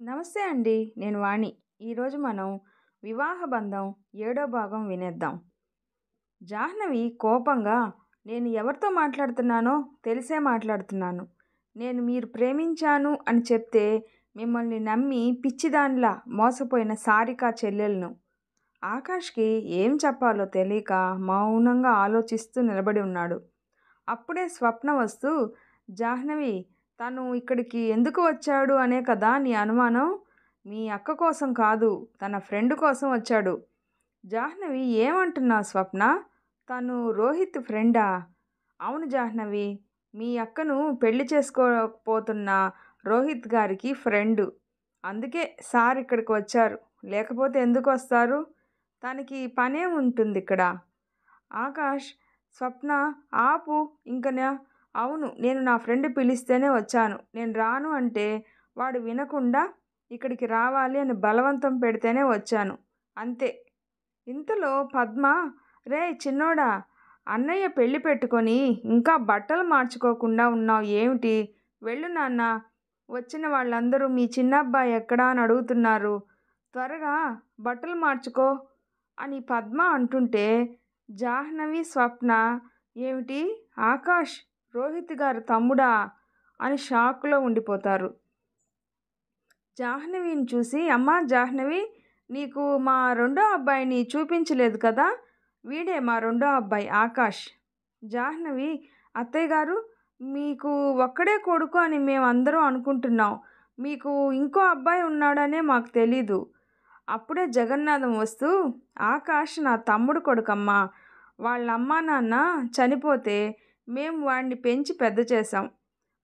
నమస్తే అండి. నేను వాణి. ఈరోజు మనం వివాహ బంధం ఏడో భాగం వినేద్దాం. జాహ్నవి కోపంగా, నేను ఎవరితో మాట్లాడుతున్నానో తెలిసే మాట్లాడుతున్నాను. నేను మీరు ప్రేమించాను అని చెప్తే మిమ్మల్ని నమ్మి పిచ్చిదానిలా మోసపోయిన సారిక చెల్లెలను. ఆకాష్కి ఏం చెప్పాలో తెలియక మౌనంగా ఆలోచిస్తూ నిలబడి ఉన్నాడు. అప్పుడే స్వప్న వస్తూ, జాహ్నవి, తను ఇక్కడికి ఎందుకు వచ్చాడు అనే కదా నీ అనుమానం? మీ అక్క కోసం కాదు, తన ఫ్రెండ్ కోసం వచ్చాడు. జాహ్నవి, ఏమంటున్నావు స్వప్న? తను రోహిత్ ఫ్రెండా? అవును జాహ్నవి, మీ అక్కను పెళ్లి చేసుకోకపోతున్న రోహిత్ గారికి ఫ్రెండు. అందుకే సార్ ఇక్కడికి వచ్చారు. లేకపోతే ఎందుకు వస్తారు? తనకి పనే ఉంటుంది ఇక్కడ. ఆకాష్, స్వప్న, ఆపు ఇంకనా? అవును, నేను నా ఫ్రెండ్ పిలిస్తేనే వచ్చాను. నేను రాను అంటే వాడు వినకుండా ఇక్కడికి రావాలి అని బలవంతం పెడితేనే వచ్చాను, అంతే. ఇంతలో పద్మ, రే చిన్నోడా, అన్నయ్య పెళ్లి పెట్టుకొని ఇంకా బట్టలు మార్చుకోకుండా ఉన్నావు ఏమిటి? వెళ్ళు నాన్న, వచ్చిన వాళ్ళందరూ మీ చిన్నబ్బాయి ఎక్కడా అని అడుగుతున్నారు. త్వరగా బట్టలు మార్చుకో అని పద్మ అంటుంటే జాహ్నవి, స్వప్న, ఏమిటి, ఆకాష్ రోహిత్ గారు తమ్ముడా అని షాక్లో ఉండిపోతారు. జాహ్నవిని చూసి, అమ్మా జాహ్నవి, నీకు మా రెండో అబ్బాయిని చూపించలేదు కదా? వీడే మా రెండో అబ్బాయి ఆకాష్. జాహ్నవి, అత్తయ్య గారు, మీకు ఒక్కడే కొడుకు అని మేమందరం అనుకుంటున్నాం. మీకు ఇంకో అబ్బాయి ఉన్నాడనే మాకు తెలీదు. అప్పుడే జగన్నాథం వస్తూ, ఆకాష్ నా తమ్ముడు కొడుకమ్మా. వాళ్ళ అమ్మా నాన్న చనిపోతే మేము వాడిని పెంచి పెద్ద చేశాం.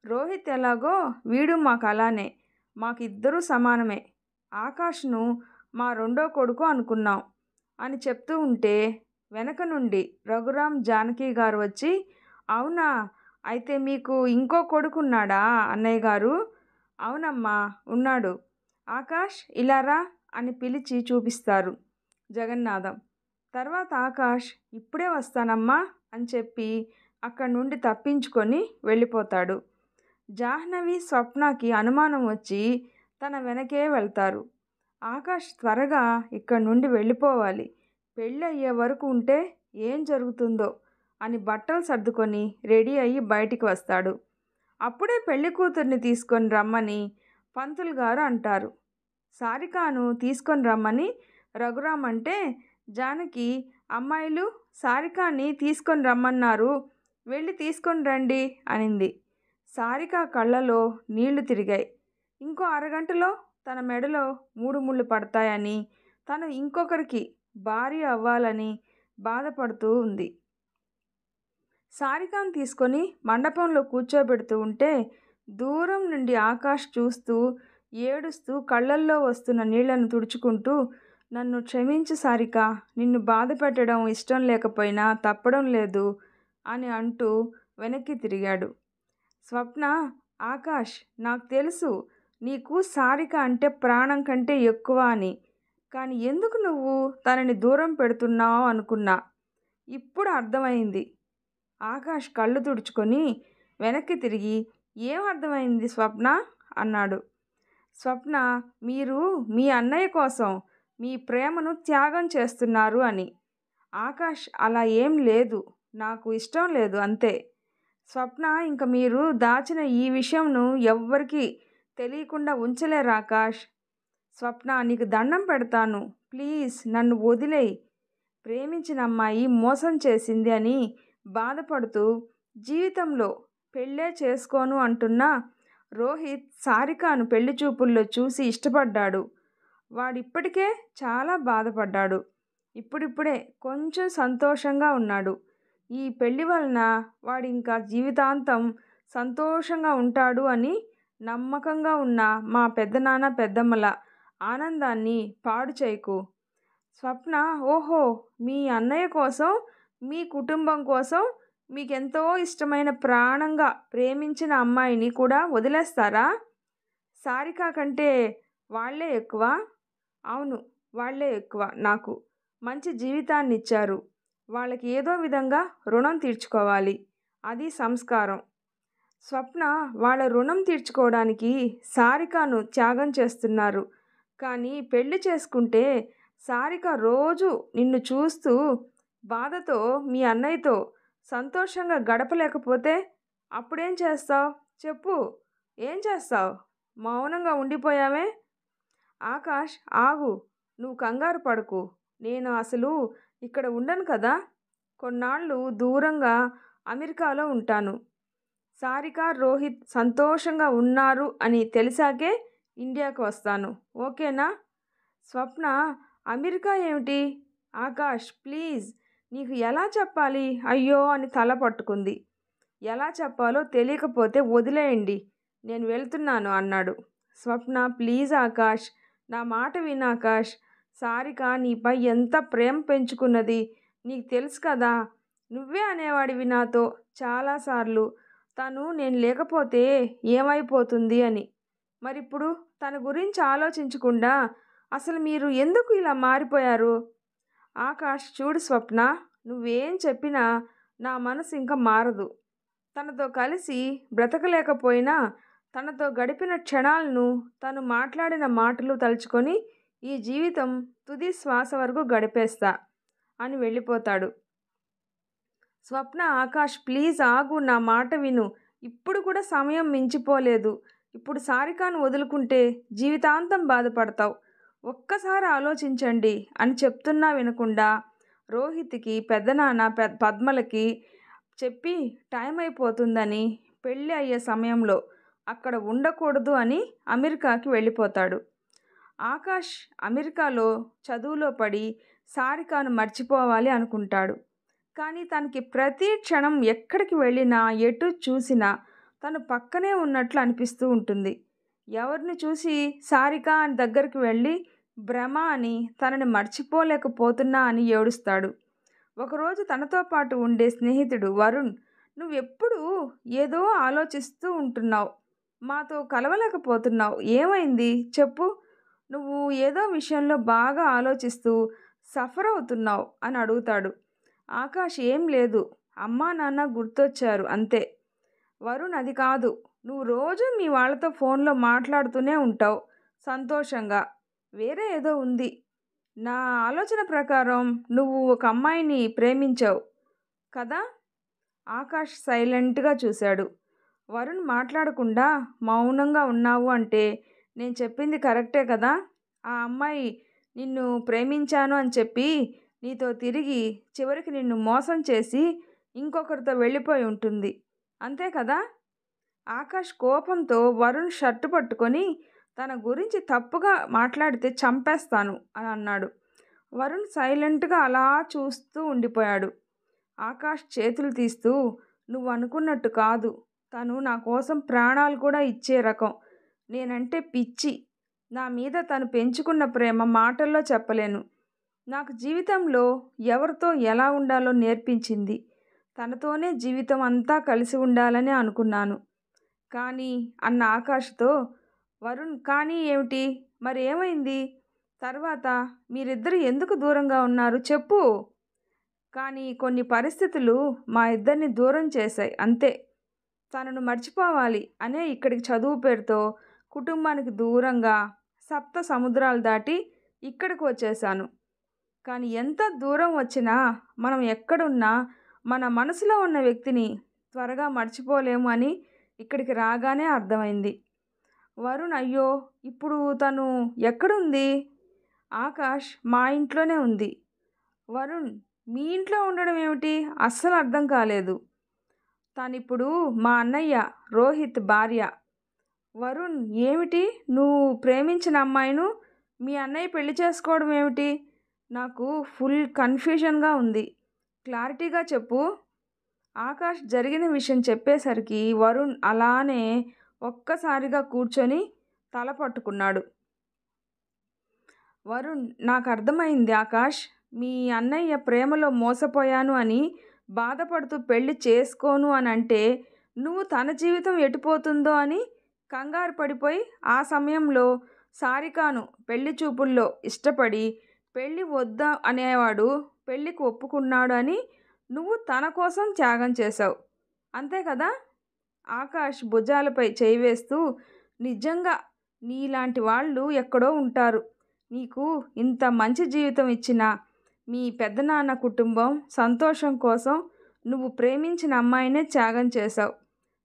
రోహిత్ ఎలాగో వీడు మాకు అలానే. మాకు ఇద్దరూ సమానమే. ఆకాష్ను మా రెండో కొడుకు అనుకున్నాం అని చెప్తూ ఉంటే వెనక నుండి రఘురామ్, జానకి గారు వచ్చి, అవునా, అయితే మీకు ఇంకో కొడుకున్నాడా అన్నయ్య గారు? అవునమ్మా, ఉన్నాడు. ఆకాష్ ఇలారా అని పిలిచి చూపిస్తారు జగన్నాథం. తర్వాత ఆకాష్, ఇప్పుడే వస్తానమ్మా అని చెప్పి అక్కడి నుండి తప్పించుకొని వెళ్ళిపోతాడు. జాహ్నవి, స్వప్నకి అనుమానం వచ్చి తన వెనకే వెళ్తారు. ఆకాష్ త్వరగా ఇక్కడి నుండి వెళ్ళిపోవాలి, పెళ్ళి అయ్యే వరకు ఉంటే ఏం జరుగుతుందో అని బట్టలు సర్దుకొని రెడీ అయ్యి బయటికి వస్తాడు. అప్పుడే పెళ్లి కూతుర్ని తీసుకొని రమ్మని పంతులు గారు అంటారు. సారికాను తీసుకొని రమ్మని రఘురామ్ అంటే జానకి, అమ్మాయిలు సారికాని తీసుకొని రమ్మన్నారు, వెళ్ళి తీసుకొని రండి అనింది. సారిక కళ్ళలో నీళ్లు తిరిగాయి. ఇంకో అరగంటలో తన మెడలో 3 ముళ్ళు పడతాయని, తను ఇంకొకరికి భార్య అవ్వాలని బాధపడుతూ ఉంది. సారికాను తీసుకొని మండపంలో కూర్చోబెడుతూ ఉంటే దూరం నుండి ఆకాష్ చూస్తూ, ఏడుస్తూ కళ్ళల్లో వస్తున్న నీళ్లను తుడుచుకుంటూ, నన్ను క్షమించు సారిక, నిన్ను బాధ పెట్టడం ఇష్టం లేకపోయినా తప్పడం లేదు అని అంటూ వెనక్కి తిరిగాడు. స్వప్న, ఆకాష్, నాకు తెలుసు నీకు సారిక అంటే ప్రాణం కంటే ఎక్కువ అని, కానీ ఎందుకు నువ్వు తనని దూరం పెడుతున్నావు అనుకున్నా. ఇప్పుడు అర్థమైంది. ఆకాష్ కళ్ళు తుడుచుకొని వెనక్కి తిరిగి, ఏం అర్థమైంది స్వప్న అన్నాడు. స్వప్న, మీరు మీ అన్నయ్య కోసం మీ ప్రేమను త్యాగం చేస్తున్నారు అని. ఆకాష్, అలా ఏం లేదు, నాకు ఇష్టం లేదు అంతే. స్వప్న, ఇంక మీరు దాచిన ఈ విషయంను ఎవ్వరికీ తెలియకుండా ఉంచలేరు ఆకాష్. స్వప్న, నీకు దండం పెడతాను, ప్లీజ్ నన్ను వదిలేయి. ప్రేమించిన అమ్మాయి మోసం చేసింది అని బాధపడుతూ జీవితంలో పెళ్ళే చేసుకోను అంటున్న రోహిత్ సారికాను పెళ్లి చూపుల్లో చూసి ఇష్టపడ్డాడు. వాడిప్పటికే చాలా బాధపడ్డాడు. ఇప్పుడిప్పుడే కొంచెం సంతోషంగా ఉన్నాడు. ఈ పెళ్లి వలన వాడు ఇంకా జీవితాంతం సంతోషంగా ఉంటాడు అని నమ్మకంగా ఉన్న మా పెద్దనాన్న పెద్దమ్మల ఆనందాన్ని పాడు చేయకు. స్వప్న, ఓహో, మీ అన్నయ్య కోసం, మీ కుటుంబం కోసం మీకెంతో ఇష్టమైన ప్రాణంగా ప్రేమించిన అమ్మాయిని కూడా వదిలేస్తారా? సారిక కంటే వాళ్లే ఎక్కువ? అవును, వాళ్లే ఎక్కువ. నాకు మంచి జీవితాన్ని ఇచ్చారు. వాళ్ళకి ఏదో విధంగా రుణం తీర్చుకోవాలి, అది సంస్కారం. స్వప్న వాళ్ళ రుణం తీర్చుకోవడానికి సారికను త్యాగం చేస్తున్నారు. కానీ పెళ్లి చేసుకుంటే సారిక రోజు నిన్ను చూస్తూ బాధతో మీ అన్నయ్యతో సంతోషంగా గడపలేకపోతే అప్పుడేం చేస్తావు చెప్పు? ఏం చేస్తావు? మౌనంగా ఉండిపోయావే. ఆకాష్, ఆగు, నువ్వు కంగారు పడకు. నేను అసలు ఇక్కడ ఉండను కదా. కొన్నాళ్ళు దూరంగా అమెరికాలో ఉంటాను. సారిక, రోహిత్ సంతోషంగా ఉన్నారు అని తెలిసాకే ఇండియాకు వస్తాను. ఓకేనా? స్వప్న, అమెరికా ఏమిటి? ఆకాష్, ప్లీజ్, నీకు ఎలా చెప్పాలి? అయ్యో అని తల పట్టుకుంది. ఎలా చెప్పాలో తెలియకపోతే వదిలేయండి, నేను వెళ్తున్నాను అన్నాడు. స్వప్న, ప్లీజ్ ఆకాష్, నా మాట విను ఆకాష్. సారిక నీపై ఎంత ప్రేమ పెంచుకున్నది నీకు తెలుసు కదా. నువ్వే అనేవాడివి నాతో చాలాసార్లు, తను నేను లేకపోతే ఏమైపోతుంది అని. మరిప్పుడు తన గురించి ఆలోచించకుండా అసలు మీరు ఎందుకు ఇలా మారిపోయారు? ఆకాష్, చూడు స్వప్న, నువ్వేం చెప్పినా నా మనసు ఇంకా మారదు. తనతో కలిసి బ్రతకలేకపోయినా తనతో గడిపిన క్షణాలను, తను మాట్లాడిన మాటలు తలుచుకొని ఈ జీవితం తుది శ్వాస వరకు గడిపేస్తా అని వెళ్ళిపోతాడు. స్వప్న, ఆకాష్ ప్లీజ్ ఆగు, నా మాట విను. ఇప్పుడు కూడా సమయం మించిపోలేదు. ఇప్పుడు సారికాను వదులుకుంటే జీవితాంతం బాధపడతావు. ఒక్కసారి ఆలోచించండి అని చెప్తున్నా వినకుండా రోహిత్కి, పెద్దనాన్న పద్మలకి చెప్పి టైం అయిపోతుందని, పెళ్ళి అయ్యే సమయంలో అక్కడ ఉండకూడదు అని అమెరికాకి వెళ్ళిపోతాడు. ఆకాష్ అమెరికాలో చదువులో పడి సారికాను మర్చిపోవాలి అనుకుంటాడు. కానీ తనకి ప్రతి క్షణం ఎక్కడికి వెళ్ళినా, ఎటు చూసినా తను పక్కనే ఉన్నట్లు అనిపిస్తూ ఉంటుంది. ఎవరిని చూసి సారిక అని దగ్గరికి వెళ్ళి భ్రమ అని, తనని మర్చిపోలేకపోతున్నా అని ఏడుస్తాడు. ఒకరోజు తనతో పాటు ఉండే స్నేహితుడు వరుణ్, నువ్వెప్పుడు ఏదో ఆలోచిస్తూ ఉంటున్నావు, మాతో కలవలేకపోతున్నావు, ఏమైంది చెప్పు? నువ్వు ఏదో విషయంలో బాగా ఆలోచిస్తూ సఫర్ అవుతున్నావు అని అడుగుతాడు. ఆకాష్, ఏం లేదు, అమ్మా నాన్న గుర్తొచ్చారు అంతే. వరుణ్, అది కాదు, నువ్వు రోజు మీ వాళ్ళతో ఫోన్లో మాట్లాడుతూనే ఉంటావు సంతోషంగా, వేరే ఏదో ఉంది. నా ఆలోచన ప్రకారం నువ్వు ఒక అమ్మాయిని ప్రేమించావు కదా. ఆకాష్ సైలెంట్గా చూశాడు. వరుణ్ మాట్లాడకుండా మౌనంగా ఉన్నావు అంటే నేను చెప్పింది కరెక్టే కదా. ఆ అమ్మాయి నిన్ను ప్రేమించాను అని చెప్పి నీతో తిరిగి చివరికి నిన్ను మోసం చేసి ఇంకొకరితో వెళ్ళిపోయి ఉంటుంది, అంతే కదా. ఆకాష్ కోపంతో వరుణ్ షర్టు పట్టుకొని తన గురించి తప్పుగా మాట్లాడితే చంపేస్తాను అని అన్నాడు. వరుణ్ సైలెంట్గా అలా చూస్తూ ఉండిపోయాడు. ఆకాష్ చేతులు తీస్తూ, నువ్వు అనుకున్నట్టు కాదు, తను నా కోసం ప్రాణాలు కూడా ఇచ్చే రకం. నేనంటే పిచ్చి. నా మీద తను పెంచుకున్న ప్రేమ మాటల్లో చెప్పలేను. నాకు జీవితంలో ఎవరితో ఎలా ఉండాలో నేర్పించింది. తనతోనే జీవితం అంతా కలిసి ఉండాలని అనుకున్నాను. కానీ అన్న ఆకాష్తో వరుణ్, కానీ ఏమిటి, మరి ఏమైంది తర్వాత? మీరిద్దరు ఎందుకు దూరంగా ఉన్నారు చెప్పు? కానీ కొన్ని పరిస్థితులు మా ఇద్దరిని దూరం చేశాయి అంతే. తనను మర్చిపోవాలి అనే ఇక్కడికి చదువు పేరుతో కుటుంబానికి దూరంగా సప్త సముద్రాలు దాటి ఇక్కడికి వచ్చేసాను. కానీ ఎంత దూరం వచ్చినా మనం ఎక్కడున్నా మన మనసులో ఉన్న వ్యక్తిని త్వరగా మర్చిపోలేము అని ఇక్కడికి రాగానే అర్థమైంది. వరుణ్, అయ్యో, ఇప్పుడు తను ఎక్కడుంది? ఆకాష్, మా ఇంట్లోనే ఉంది. వరుణ్, మీ ఇంట్లో ఉండడం ఏమిటి? అస్సలు అర్థం కాలేదు. తనిప్పుడు మా అన్నయ్య రోహిత్ భార్య. వరుణ్, ఏమిటి, నువ్వు ప్రేమించిన అమ్మాయిను మీ అన్నయ్య పెళ్లి చేసుకోవడం ఏమిటి? నాకు ఫుల్ కన్ఫ్యూజన్గా ఉంది, క్లారిటీగా చెప్పు. ఆకాష్ జరిగిన విషయం చెప్పేసరికి వరుణ్ అలానే ఒక్కసారిగా కూర్చొని తల పట్టుకున్నాడు. వరుణ్, నాకు అర్థమైంది ఆకాష్. మీ అన్నయ్య ప్రేమలో మోసపోయాను అని బాధపడుతూ పెళ్లి చేసుకోను అని అంటే నువ్వు తన జీవితం ఎటుపోతుందో అని కంగారు పడిపోయి ఆ సమయంలో సారికాను పెళ్లి చూపుల్లో ఇష్టపడి పెళ్ళి వద్దా అనేవాడు పెళ్ళికి ఒప్పుకున్నాడు అని నువ్వు తన కోసం త్యాగం చేశావు, అంతే కదా. ఆకాష్ భుజాలపై చేయి వేస్తూ, నిజంగా నీలాంటి వాళ్ళు ఎక్కడో ఉంటారు. నీకు ఇంత మంచి జీవితం ఇచ్చిన మీ పెద్దనాన్న కుటుంబం సంతోషం కోసం నువ్వు ప్రేమించిన అమ్మాయినే త్యాగం చేశావు.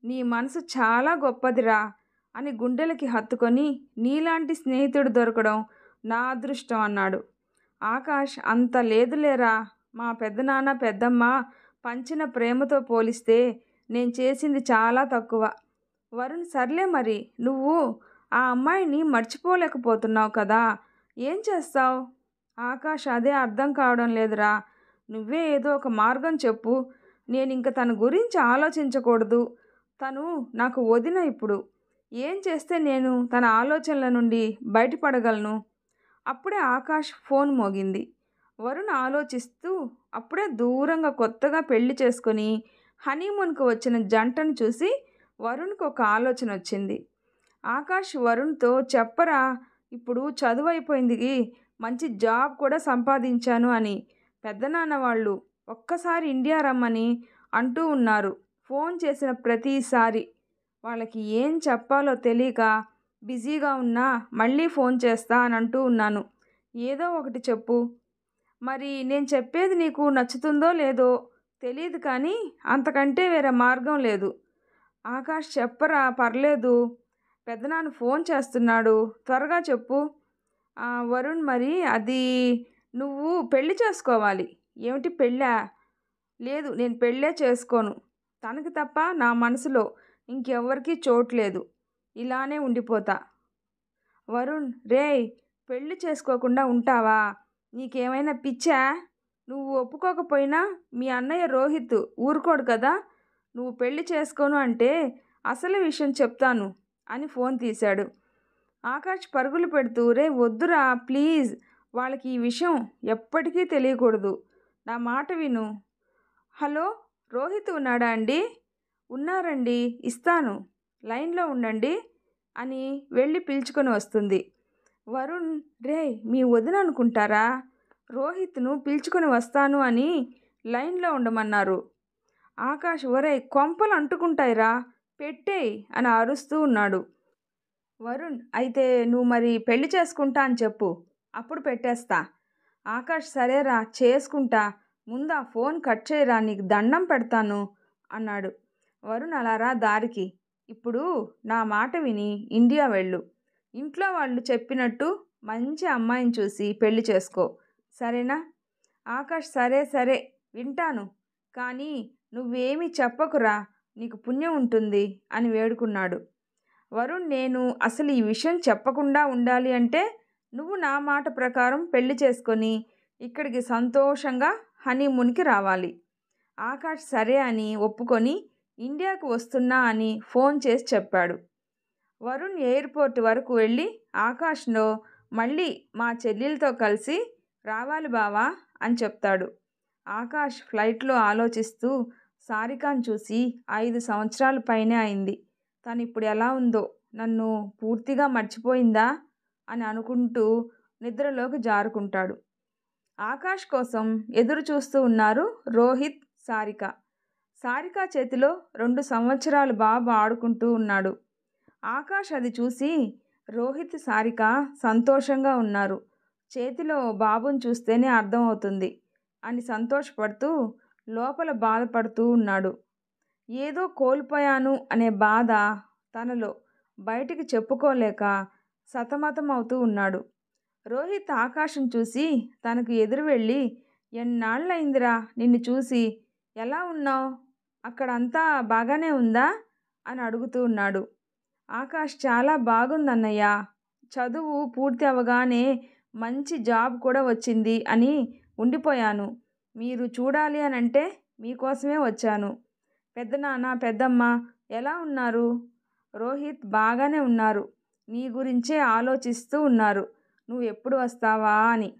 నీ మనసు చాలా గొప్పదిరా అని గుండెలకి హత్తుకొని, నీలాంటి స్నేహితుడు దొరకడం నా అదృష్టం అన్నాడు. ఆకాష్, అంత లేదులేరా, మా పెద్దనాన్న పెద్దమ్మ పంచిన ప్రేమతో పోలిస్తే నేను చేసింది చాలా తక్కువ. వరుణ్, సర్లే మరి, నువ్వు ఆ అమ్మాయిని మర్చిపోలేకపోతున్నావు కదా, ఏం చేస్తావు? ఆకాష్, అదే అర్థం కావడం లేదురా, నువ్వే ఏదో ఒక మార్గం చెప్పు. నేను ఇంక తన గురించి ఆలోచించకూడదు. తను నాకు వదిన. ఇప్పుడు ఏం చేస్తే నేను తన ఆలోచనల నుండి బయటపడగలను? అప్పుడే ఆకాష్ ఫోన్ మోగింది. వరుణ్ ఆలోచిస్తూ అప్పుడే దూరంగా కొత్తగా పెళ్లి చేసుకొని హనీమూన్కు వచ్చిన జంటను చూసి వరుణ్కి ఒక ఆలోచన వచ్చింది. ఆకాష్ వరుణ్తో, చెప్పరా, ఇప్పుడు చదువు అయిపోయింది, మంచి జాబ్ కూడా సంపాదించాను అని పెద్దనాన్న వాళ్ళు ఒక్కసారి ఇండియా రమ్మని అంటూ ఉన్నారు. ఫోన్ చేసిన ప్రతిసారి వాళ్ళకి ఏం చెప్పాలో తెలియక బిజీగా ఉన్నా మళ్ళీ ఫోన్ చేస్తా అని అంటూ ఉన్నాను. ఏదో ఒకటి చెప్పు. మరి నేను చెప్పేది నీకు నచ్చుతుందో లేదో తెలియదు, కానీ అంతకంటే వేరే మార్గం లేదు. ఆకాష్, చెప్పరా, పర్లేదు, పెద్దనాన్న ఫోన్ చేస్తున్నాడు, త్వరగా చెప్పు. వరుణ్, మరి అది నువ్వు పెళ్లి చేసుకోవాలి. ఏమిటి పెళ్ళా? లేదు, నేను పెళ్ళే చేసుకోను. తనకి తప్ప నా మనసులో ఇంకెవ్వరికీ చోట్లేదు. ఇలానే ఉండిపోతా. వరుణ్, రేయ్, పెళ్లి చేసుకోకుండా ఉంటావా? నీకేమైనా పిచ్చా? నువ్వు ఒప్పుకోకపోయినా మీ అన్నయ్య రోహిత్ ఊరుకోడు కదా. నువ్వు పెళ్లి చేసుకోను అంటే అసలు విషయం చెప్తాను అని ఫోన్ తీశాడు. ఆకాష్ పరుగులు పెడుతూ, రే వద్దురా ప్లీజ్, వాళ్ళకి ఈ విషయం ఎప్పటికీ తెలియకూడదు, నా మాట విను. హలో, రోహిత్ ఉన్నాడా అండి? ఉన్నారండి, ఇస్తాను, లైన్లో ఉండండి అని వెళ్ళి పిలుచుకొని వస్తుంది. వరుణ్, రే, మీ వదిన అనుకుంటారా, రోహిత్ను పిలుచుకొని వస్తాను అని లైన్లో ఉండమన్నారు. ఆకాష్, ఒరే, కొంపలు అంటుకుంటాయిరా, పెట్టేయ్ అని అరుస్తూ ఉన్నాడు. వరుణ్, అయితే నువ్వు మరి పెళ్లి చేసుకుంటా అని చెప్పు, అప్పుడు పెట్టేస్తా. ఆకాష్, సరేరా చేసుకుంటా, ముందు ఆ ఫోన్ కట్ చేయరా, నీకు దండం పెడతాను అన్నాడు. వరుణ్, అలారా దారికి, ఇప్పుడు నా మాట విని ఇండియా వెళ్ళు. ఇంట్లో వాళ్ళు చెప్పినట్టు మంచి అమ్మాయిని చూసి పెళ్లి చేసుకో, సరేనా? ఆకాష్, సరే సరే వింటాను, కానీ నువ్వేమీ చెప్పకురా, నీకు పుణ్యం ఉంటుంది అని వేడుకున్నాడు. వరుణ్, నేను అసలు ఈ విషయం చెప్పకుండా ఉండాలి అంటే నువ్వు నా మాట ప్రకారం పెళ్లి చేసుకొని ఇక్కడికి సంతోషంగా హనీమూన్కి రావాలి. ఆకాష్ సరే అని ఒప్పుకొని ఇండియాకు వస్తున్నా అని ఫోన్ చేసి చెప్పాడు. వరుణ్ ఎయిర్పోర్ట్ వరకు వెళ్ళి ఆకాష్లో, మళ్ళీ మా చెల్లెలతో కలిసి రావాలి బావా అని చెప్తాడు. ఆకాష్ ఫ్లైట్లో ఆలోచిస్తూ సారికాను చూసి 5 సంవత్సరాల పైనే అయింది, తను ఇప్పుడు ఎలా ఉందో, నన్ను పూర్తిగా మర్చిపోయిందా అని అనుకుంటూ నిద్రలోకి జారుకుంటాడు. ఆకాష్ కోసం ఎదురు చూస్తూ ఉన్నారు రోహిత్, సారిక. సారిక చేతిలో 2 సంవత్సరాల బాబు ఆడుకుంటూ ఉన్నాడు. ఆకాష్ అది చూసి, రోహిత్, సారిక సంతోషంగా ఉన్నారు, చేతిలో బాబుని చూస్తేనే అర్థమవుతుంది అని సంతోషపడుతూ లోపల బాధపడుతూ ఉన్నాడు. ఏదో కోల్పోయాను అనే బాధ తనలో బయటికి చెప్పుకోలేక సతమతం అవుతూ ఉన్నాడు. రోహిత్ ఆకాశం చూసి తనకు ఎదురు వెళ్ళి, ఎన్నాళ్ళయిందిరా నిన్ను చూసి, ఎలా ఉన్నావు, అక్కడంతా బాగానే ఉందా అని అడుగుతూ ఉన్నాడు. ఆకాష్, చాలా బాగుందన్నయ్య, చదువు పూర్తి అవగానే మంచి జాబ్ కూడా వచ్చింది అని ఉండిపోయాను, మీరు చూడాలి అని అంటే మీకోసమే వచ్చాను. పెద్దనాన్న పెద్దమ్మ ఎలా ఉన్నారు? రోహిత్, బాగానే ఉన్నారు, నీ గురించే ఆలోచిస్తూ ఉన్నారు, నువ్వు ఎప్పుడు వస్తావా అని.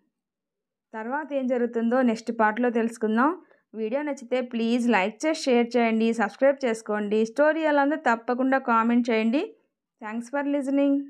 తర్వాత ఏం జరుగుతుందో నెక్స్ట్ పార్ట్లో తెలుసుకుందాం. వీడియో నచ్చితే ప్లీజ్ లైక్ చేసి షేర్ చేయండి, సబ్స్క్రైబ్ చేసుకోండి. స్టోరీ ఎలా ఉందో తప్పకుండా కామెంట్ చేయండి. Thanks for listening.